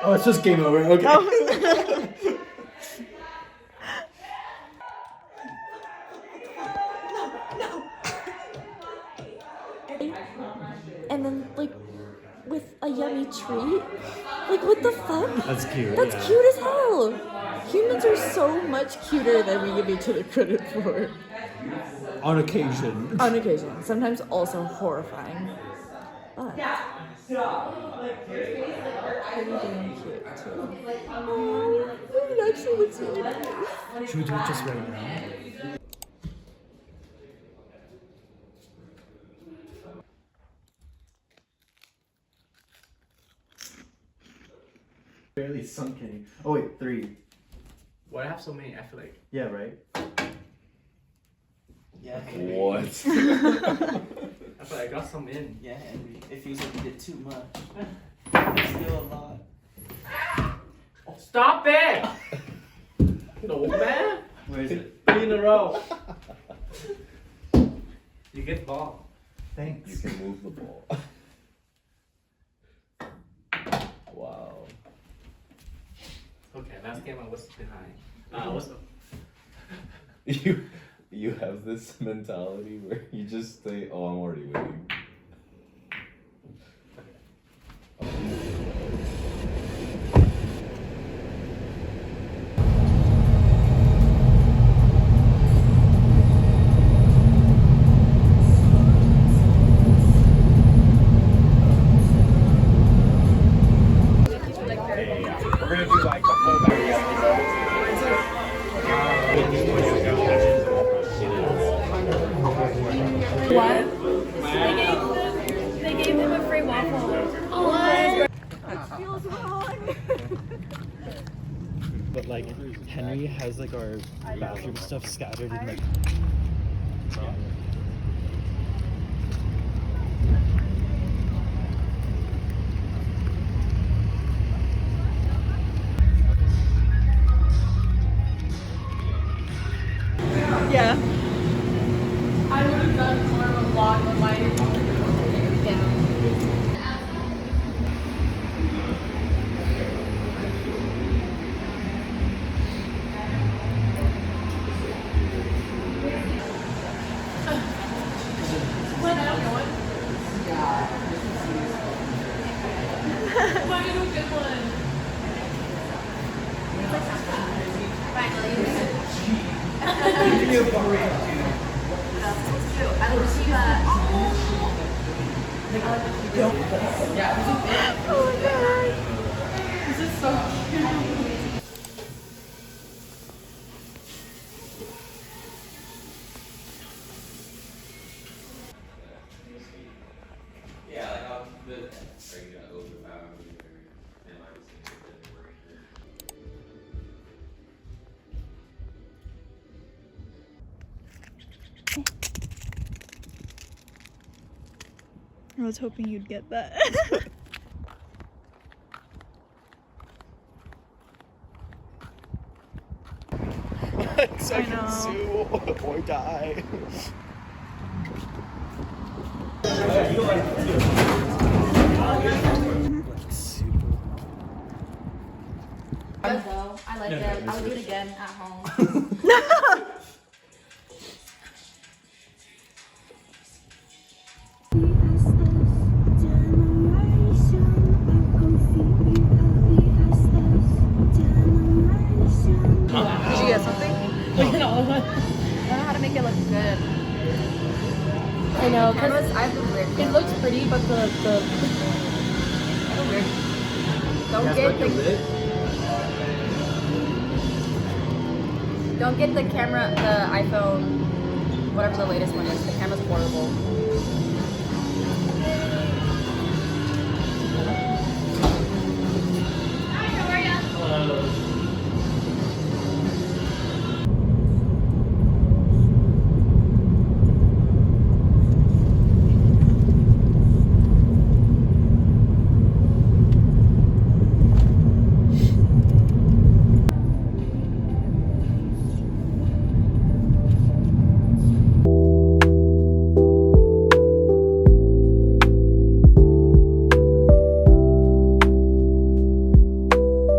Oh, it's just game over. Okay. Oh. And then, like, with a yummy treat? Like, what the fuck? That's cute. That's yeah. cute as hell. Humans are so much cuter than we give each other credit for. On occasion. On occasion. Sometimes also horrifying. But pretty damn cute, too. Oh, it actually looks really nice. Should we do it just right now? Barely sunk any. Oh wait, 3. Why do I have so many? I feel like. Yeah, right? Yeah. What? I feel like I got some in. Yeah, and it feels like we did too much. There's still a lot. Oh, stop it! No, man. Where is it? 3 in a row. You get the ball. Thanks. You can move the ball. Wow. Okay, last game I was behind. What's the... You have this mentality where you just say, "Oh, I'm already winning." We're gonna do like the whole What? They gave him a free waffle. What? That feels wrong. But like Henry has like our bathroom stuff scattered in like. Yeah. I would have done more of a vlog with my down. What? I'm going. Find a good one. Oh my god. This is so cute. Yeah, like I'll the are you gonna open I was hoping you'd get that. I know. Sue or die. Though. I like it. I would do it again at home. Did you get something? I don't know how to make it look good. I know, Canvas, I have the weird. it looks pretty, but the I have weird. Don't get the camera, the iPhone, whatever the latest one is. The camera's horrible.